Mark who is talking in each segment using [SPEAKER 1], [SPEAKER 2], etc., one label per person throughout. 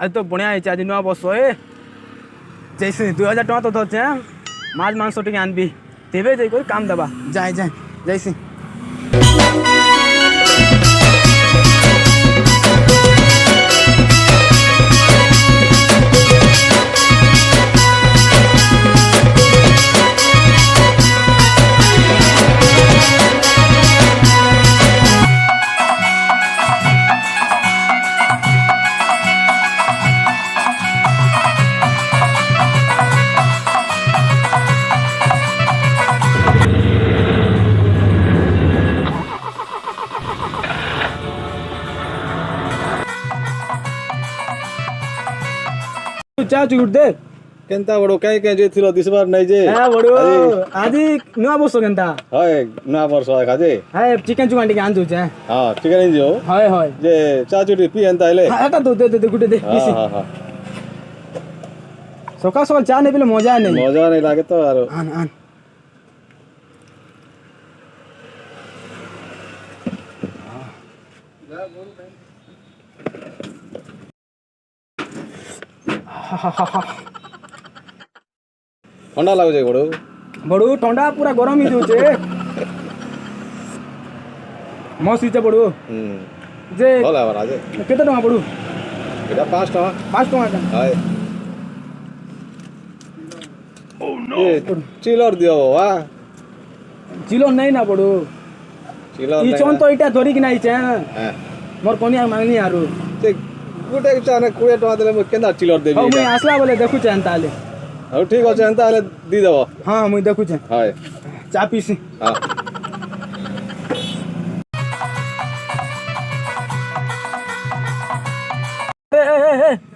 [SPEAKER 1] आज तो बढ़िया है आज नुआ बस ए जैसे 2000 टका तो धरछे माछ मांस टिके आनबी तेबे जाई काम देबा जाए जाए जैसे चा चुट दे
[SPEAKER 2] केनता बड़ो काई के जे थिलो दिसबार नै जे
[SPEAKER 1] हां बड़ो आदि नुआ बस केनता
[SPEAKER 2] हाय नुआ वर्ष खाजे
[SPEAKER 1] हाय चिकन चुकांडी के आंजु छे
[SPEAKER 2] हां चिकन इंजो
[SPEAKER 1] हाय हाय
[SPEAKER 2] जे चा चुटी पी एंता आइले
[SPEAKER 1] हां एटा दो दे गुटे दे पीसी
[SPEAKER 2] हां हां
[SPEAKER 1] सकाळ सकाळ चा नै पिले मजा नै
[SPEAKER 2] लागे तो आरो
[SPEAKER 1] आन आन
[SPEAKER 2] ठंडा लागो जे बड़ो
[SPEAKER 1] बड़ो ठंडा पूरा गरम ही जोचे मस्त हिचे बड़ो जे
[SPEAKER 2] होला बरा जे
[SPEAKER 1] केते टका बड़ो
[SPEAKER 2] एटा 5 टका
[SPEAKER 1] 5 टका का
[SPEAKER 2] हाय ओ नो चिलर दियो वा
[SPEAKER 1] चिलो नहीं ना बड़ो
[SPEAKER 2] चिलर
[SPEAKER 1] ई चोन तो इटा धरी कि नाही छे
[SPEAKER 2] हां
[SPEAKER 1] मोर कोनिया मांगनी आरो
[SPEAKER 2] ते गुटे चाने 20 टका देले म केना चिलर देबी
[SPEAKER 1] हो मुई आसला बोले देखु छे अंताले
[SPEAKER 2] हो ठीक अछि एंता आले दी देबो
[SPEAKER 1] हां मुई देखु छे
[SPEAKER 2] हाय
[SPEAKER 1] चा पीसी
[SPEAKER 2] हां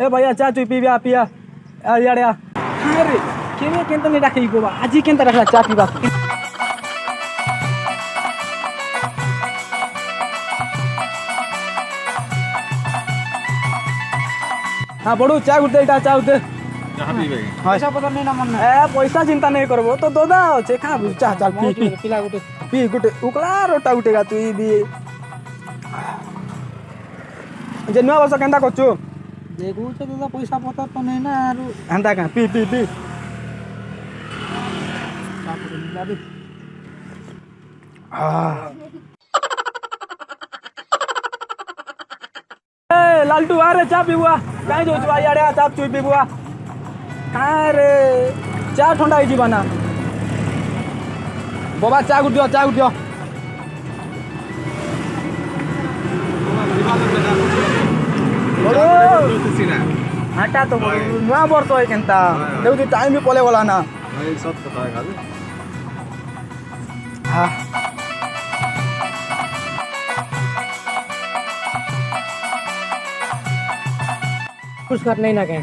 [SPEAKER 1] ए भैया चा चुई पीबा पिया आ याड़े आ अरे केने केनता ने राखी गोबा आजी केनता राखला चा पीबा हाँ बड़ू चा उठे चा उठे
[SPEAKER 3] पैसा पता नहीं ना मन
[SPEAKER 1] ए पैसा चिंता नहीं करबो तो दोदा छे खा चा चल पी पी
[SPEAKER 3] पिला गुटे
[SPEAKER 1] पी गुटे उकला रोटा उठेगा तू ई भी जे नुआ वर्ष केनता करछु
[SPEAKER 3] देखू छे दादा पैसा पता तो नहीं ना आरो
[SPEAKER 1] हंता का पी पी पी ए लालटू अरे चा पीबुआ काई जो छुआ याडे चा चुई पीबुआ अरे चा ठंडा ही जीवाना बाबा चा गुट दियो हाटा तो नुआ वर्ष है केनता देखु टाइम भी पले गला ना
[SPEAKER 2] भाई सब पता है खाली
[SPEAKER 1] हां
[SPEAKER 3] कुछ कर नहीं ना के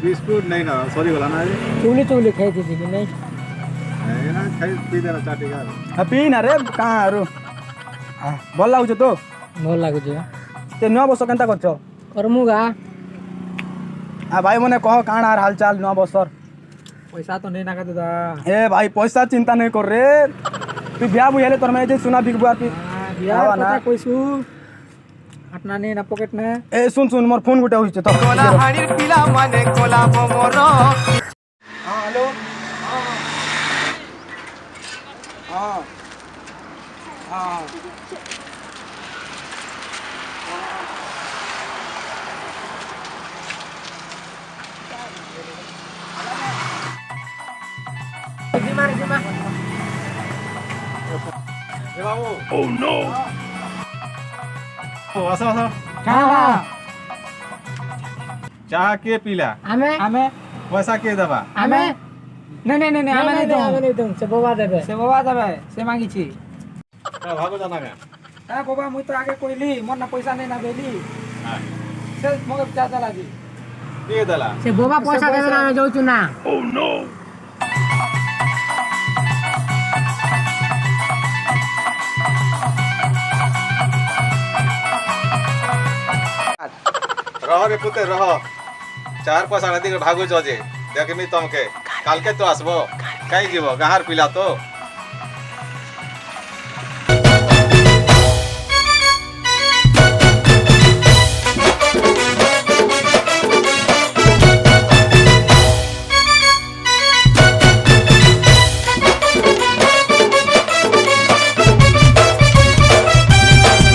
[SPEAKER 2] बिस्कुट नहीं ना सॉरी बोला ना
[SPEAKER 3] चुगली चुगली खाई थी कि नहीं
[SPEAKER 2] ए ना खाई पी देना चाटी का
[SPEAKER 1] पी ना रे कहाँ आरो भल लागुछ तो
[SPEAKER 3] भल लागु जे
[SPEAKER 1] ते नुआ वर्ष केनता करछ
[SPEAKER 3] करमुगा
[SPEAKER 1] आ भाई मने कह काण आर हालचाल नुआ बसर
[SPEAKER 3] पैसा तो नहीं ना का दादा
[SPEAKER 1] ए भाई पैसा चिंता नहीं कर रे तू बिया बुझेले तोर में जे सुना बिग बुआ पी
[SPEAKER 3] बिया पता कोइसु हटना नहीं ना पॉकेट में
[SPEAKER 1] ए सुन मोर फोन गुटे होइछ तो
[SPEAKER 4] कोला हाड़ीर पिला माने कोला मोर
[SPEAKER 1] हां हेलो हां हां
[SPEAKER 3] जिमा
[SPEAKER 2] ए बाबू ओह नो ओ आसा
[SPEAKER 3] हां
[SPEAKER 2] चाह के पीला
[SPEAKER 3] हमें
[SPEAKER 2] पैसा के देबा
[SPEAKER 3] हमें नहीं हमें नहीं दूं से बाबा देबे से मांगी छी
[SPEAKER 2] भागो जाना का
[SPEAKER 3] हां बाबा मुई तो आगे कोइली मोर ना पैसा नहीं ना देली
[SPEAKER 2] हां
[SPEAKER 3] से मगर चाचा लागी
[SPEAKER 2] के देला
[SPEAKER 3] से बाबा पैसा देबे ना जाऊ छु ना
[SPEAKER 2] ओह नो रह रे पुते रह 4 पैसा नदी भागु जे देखमी तुमके काल के तो आसबो काई जीवो गाहार पिला तो